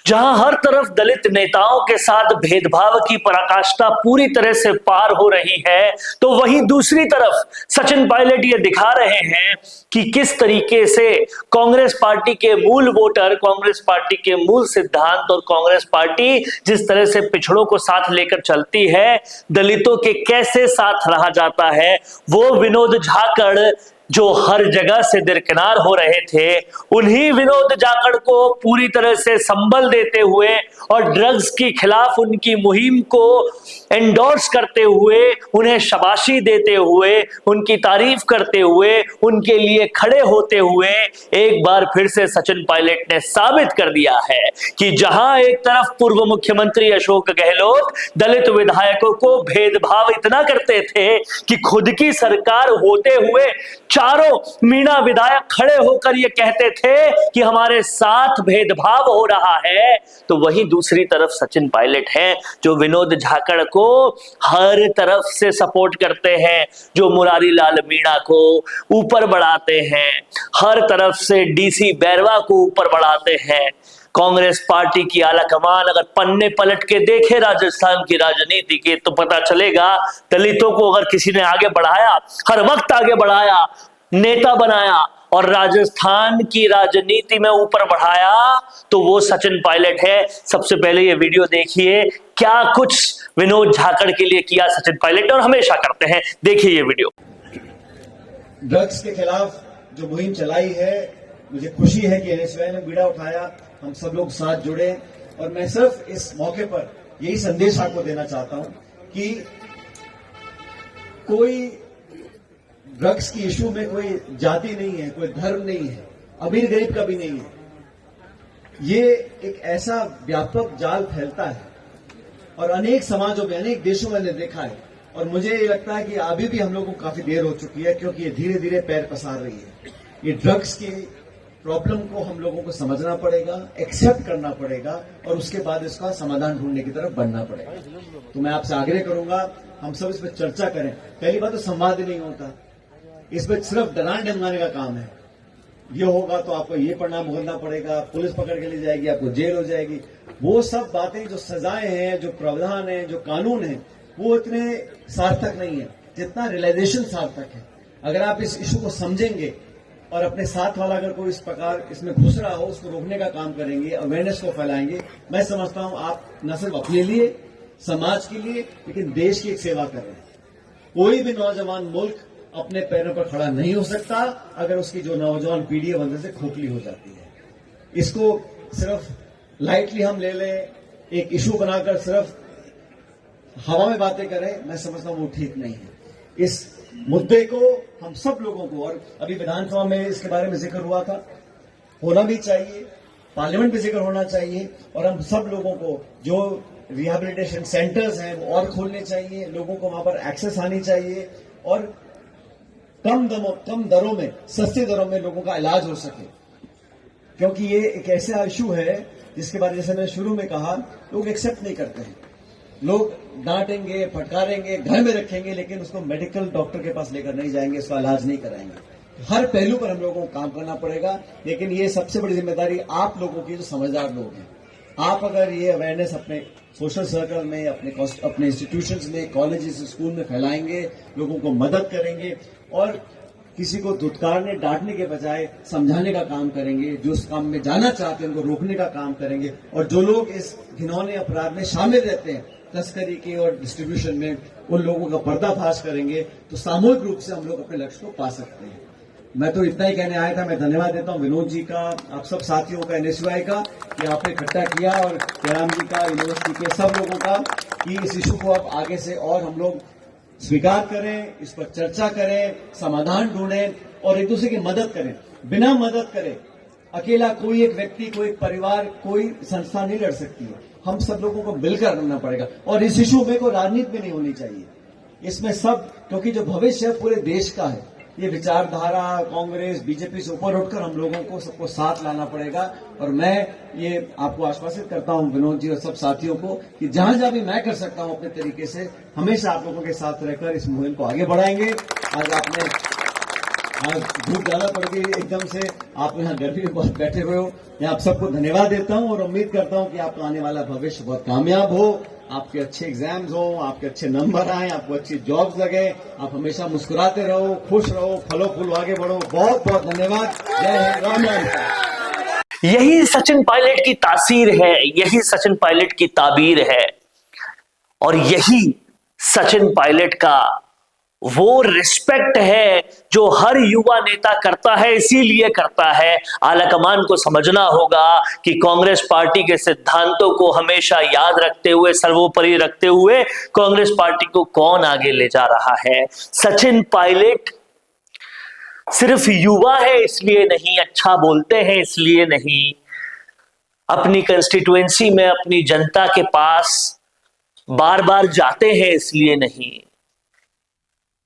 जहां हर तरफ दलित नेताओं के साथ भेदभाव की पराकाष्ठा पूरी तरह से पार हो रही है, तो वहीं दूसरी तरफ सचिन पायलट ये दिखा रहे हैं कि किस तरीके से कांग्रेस पार्टी के मूल वोटर, कांग्रेस पार्टी के मूल सिद्धांत और कांग्रेस पार्टी जिस तरह से पिछड़ों को साथ लेकर चलती है, दलितों के कैसे साथ रहा जाता है। वो विनोद झाकड़ जो हर जगह से दरकिनार हो रहे थे, उन्हीं विनोद जाखड़ को पूरी तरह से संबल देते हुए और ड्रग्स के खिलाफ उनकी मुहिम को एंडोर्स करते हुए, उन्हें शाबाशी देते हुए, उनकी तारीफ करते हुए, उनके लिए खड़े होते हुए एक बार फिर से सचिन पायलट ने साबित कर दिया है कि जहां एक तरफ पूर्व मुख्यमंत्री अशोक गहलोत दलित विधायकों को भेदभाव इतना करते थे कि खुद की सरकार होते हुए चारों मीणा विधायक खड़े होकर यह कहते थे कि हमारे साथ भेदभाव हो रहा है, तो वहीं दूसरी तरफ सचिन पायलट हैं जो विनोद झाकड़ को हर तरफ से सपोर्ट करते हैं, जो मुरारी लाल मीणा को ऊपर बढ़ाते हैं, हर तरफ से डीसी बैरवा को ऊपर बढ़ाते हैं। कांग्रेस पार्टी की आलाकमान अगर पन्ने पलट के देखे राजस्थान की राजनीति के, तो पता चलेगा दलितों को अगर किसी ने आगे बढ़ाया, हर वक्त आगे बढ़ाया, नेता बनाया और राजस्थान की राजनीति में ऊपर बढ़ाया, तो वो सचिन पायलट है। सबसे पहले ये वीडियो देखिए, क्या कुछ विनोद झाकड़ के लिए किया सचिन पायलट और हमेशा करते हैं। देखिए ये वीडियो। ड्रग्स के खिलाफ जो मुहिम चलाई है, मुझे खुशी है कि एनएसयूआई ने बीड़ा उठाया, हम सब लोग साथ जुड़े। और मैं सिर्फ इस मौके पर यही संदेश आपको देना चाहता हूं कि कोई ड्रग्स की इशू में कोई जाति नहीं है, कोई धर्म नहीं है, अमीर गरीब का भी नहीं है। ये एक ऐसा व्यापक जाल फैलता है और अनेक समाजों में, अनेक देशों में देखा है। और मुझे ये लगता है कि अभी भी हम लोगों को काफी देर हो चुकी है, क्योंकि ये धीरे धीरे पैर पसार रही है। ये ड्रग्स की प्रॉब्लम को हम लोगों को समझना पड़ेगा, एक्सेप्ट करना पड़ेगा और उसके बाद इसका समाधान ढूंढने की तरफ बढ़ना पड़ेगा। तो मैं आपसे आग्रह करूंगा, हम सब इस पर चर्चा करें। पहली बात तो संवाद ही नहीं होता, इसमें सिर्फ डराने धमकाने का काम है। ये होगा तो आपको ये पढ़ना भुगतना पड़ेगा, पुलिस पकड़ के ले जाएगी, आपको जेल हो जाएगी। वो सब बातें, जो सजाएं हैं, जो प्रावधान है, जो कानून है, वो इतने सार्थक नहीं है जितना रियलाइजेशन सार्थक है। अगर आप इस इशू को समझेंगे और अपने साथ वाला अगर कोई इस प्रकार इसमें घुस रहा हो, उसको रोकने का काम करेंगे, अवेयरनेस को फैलाएंगे, मैं समझता हूं आप न सिर्फ अपने लिए, समाज के लिए, लेकिन देश की एक सेवा कर रहे हैं। कोई भी नौजवान मुल्क अपने पैरों पर खड़ा नहीं हो सकता अगर उसकी जो नौजवान पीढ़ी है वंदे से खोखली हो जाती है। इसको सिर्फ लाइटली हम ले लें, एक इशू बनाकर सिर्फ हवा में बातें करें, मैं समझता हूं वो ठीक नहीं है। इस मुद्दे को हम सब लोगों को, और अभी विधानसभा में इसके बारे में जिक्र हुआ था, होना भी चाहिए, पार्लियामेंट में जिक्र होना चाहिए, और हम सब लोगों को जो रिहैबिलिटेशन सेंटर्स हैं वो और खोलने चाहिए, लोगों को वहां पर एक्सेस आनी चाहिए और कम दरों में, सस्ती दरों में लोगों का इलाज हो सके। क्योंकि ये एक ऐसा इशू है जिसके बारे में, जैसे मैंने शुरू में कहा, लोग एक्सेप्ट नहीं करते हैं। लोग डांटेंगे, फटकारेंगे, घर में रखेंगे, लेकिन उसको मेडिकल डॉक्टर के पास लेकर नहीं जाएंगे, उसका इलाज नहीं कराएंगे। हर पहलू पर हम लोगों को काम करना पड़ेगा, लेकिन ये सबसे बड़ी जिम्मेदारी आप लोगों की, जो समझदार लोग हैं। आप अगर ये अवेयरनेस अपने सोशल सर्कल में, अपने इंस्टीट्यूशंस में, कॉलेजेस, स्कूल में फैलाएंगे, लोगों को मदद करेंगे और किसी को धुतकारने, डांटने के बजाय समझाने का काम करेंगे, जो उस काम में जाना चाहते हैं उनको रोकने का काम करेंगे, और जो लोग इस घिनौने अपराध में शामिल रहते हैं, तस्करी के और डिस्ट्रीब्यूशन में, उन लोगों का पर्दाफाश करेंगे, तो सामूहिक रूप से हम लोग अपने लक्ष्य को पा सकते हैं। मैं तो इतना ही कहने आया था। मैं धन्यवाद देता हूं विनोद जी का, आप सब साथियों का, एनएसयूआई का, कि आपने इकट्ठा किया, और जयराम जी का, यूनिवर्सिटी के सब लोगों का, कि इस इशू को अब आगे से और हम लोग स्वीकार करें, इस पर चर्चा करें, समाधान ढूंढें और एक दूसरे की मदद करें। बिना मदद करें अकेला कोई एक व्यक्ति, कोई एक परिवार, कोई संस्था नहीं लड़ सकती है। हम सब लोगों को मिलकर लड़ना पड़ेगा और इस इशू में कोई राजनीति भी नहीं होनी चाहिए। इसमें सब, क्योंकि जो भविष्य है पूरे देश का है, ये विचारधारा कांग्रेस, बीजेपी से ऊपर उठकर हम लोगों को सबको साथ लाना पड़ेगा। और मैं ये आपको आश्वासित करता हूं, विनोद जी और सब साथियों को, कि जहां जहां भी मैं कर सकता हूं अपने तरीके से, हमेशा आप लोगों के साथ रहकर इस मुहिम को आगे बढ़ाएंगे। आज आपने, आज धूप ज्यादा पड़ गई एकदम से, आप यहाँ गर्मी में बहुत बैठे हुए हो। मैं आप सबको धन्यवाद देता हूँ और उम्मीद करता हूँ कि आपका आने वाला भविष्य बहुत कामयाब हो, आपके अच्छे एग्जाम्स हो, आपके अच्छे नंबर आए, आपको अच्छी जॉब्स लगे, आप हमेशा मुस्कुराते रहो, खुश रहो, फलो फूल आगे बढ़ो। बहुत बहुत धन्यवाद। जय हिंद, राम राम। यही सचिन पायलट की तासीर है, यही सचिन पायलट की ताबीर है, और यही सचिन पायलट का वो रिस्पेक्ट है जो हर युवा नेता करता है, इसीलिए करता है। आलाकमान को समझना होगा कि कांग्रेस पार्टी के सिद्धांतों को हमेशा याद रखते हुए, सर्वोपरि रखते हुए कांग्रेस पार्टी को कौन आगे ले जा रहा है। सचिन पायलट सिर्फ युवा है इसलिए नहीं, अच्छा बोलते हैं इसलिए नहीं, अपनी कंस्टिट्यूएंसी में अपनी जनता के पास बार बार जाते हैं इसलिए नहीं,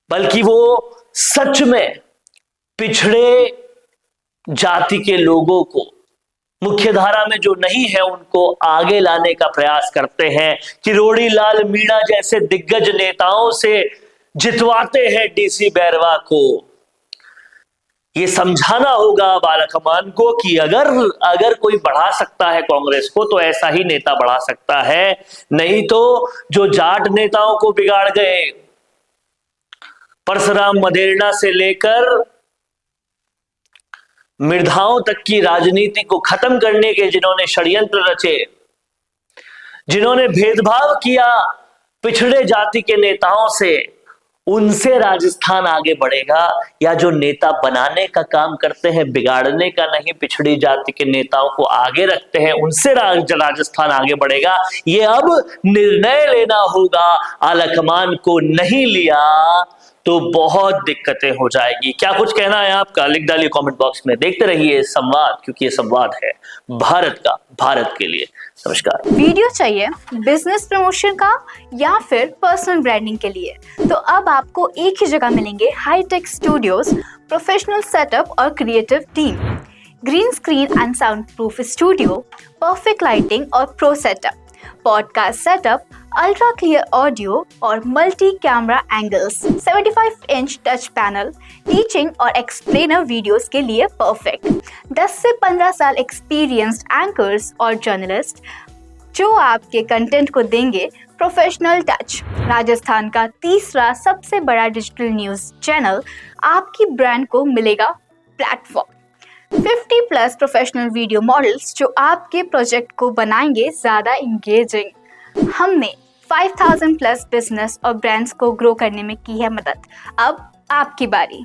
बल्कि वो सच में पिछड़े जाति के लोगों को, मुख्य धारा में जो नहीं है, उनको आगे लाने का प्रयास करते हैं। किरोड़ी लाल मीणा जैसे दिग्गज नेताओं से जितवाते हैं डीसी बैरवा को। ये समझाना होगा बालाकमान को कि अगर कोई बढ़ा सकता है कांग्रेस को तो ऐसा ही नेता बढ़ा सकता है, नहीं तो जो जाट नेताओं को बिगाड़ गए, परशुराम मदेरणा से लेकर मिर्धाओं तक की राजनीति को खत्म करने के जिन्होंने षड्यंत्र रचे, जिन्होंने भेदभाव किया पिछड़े जाति के नेताओं से, उनसे राजस्थान आगे बढ़ेगा। या जो नेता बनाने का काम करते हैं, बिगाड़ने का नहीं, पिछड़ी जाति के नेताओं को आगे रखते हैं, उनसे राजस्थान आगे बढ़ेगा। ये अब निर्णय लेना होगा। आलाकमान को नहीं लिया तो बहुत दिक्कतें हो जाएगी। क्या कुछ कहना है आपका, लिख डालिए कमेंट बॉक्स में। देखते रहिए संवाद, क्योंकि ये संवाद है भारत का, भारत के लिए। नमस्कार। वीडियो चाहिए बिजनेस प्रमोशन का या फिर पर्सनल ब्रांडिंग के लिए, तो अब आपको एक ही जगह मिलेंगे हाईटेक स्टूडियोज, प्रोफेशनल सेटअप और creative team, green screen and sound proof studio, perfect lighting और pro setup, podcast setup, ultra clear audio और multi camera angles, 75 inch touch panel, teaching और एक्सप्लेनर वीडियोस के लिए परफेक्ट, 10 से 15 साल experienced anchors और journalist जो आपके कंटेंट को देंगे प्रोफेशनल टच। राजस्थान का तीसरा सबसे बड़ा डिजिटल न्यूज़ चैनल आपकी ब्रांड को मिलेगा प्लेटफॉर्म। 50+ प्रोफेशनल वीडियो मॉडल्स जो आपके प्रोजेक्ट को बनाएंगे ज़्यादा इंगेजिंग। हमने 5000+ बिजनेस और ब्रांड्स को ग्रो करने में की है मदद। अब आपकी बारी।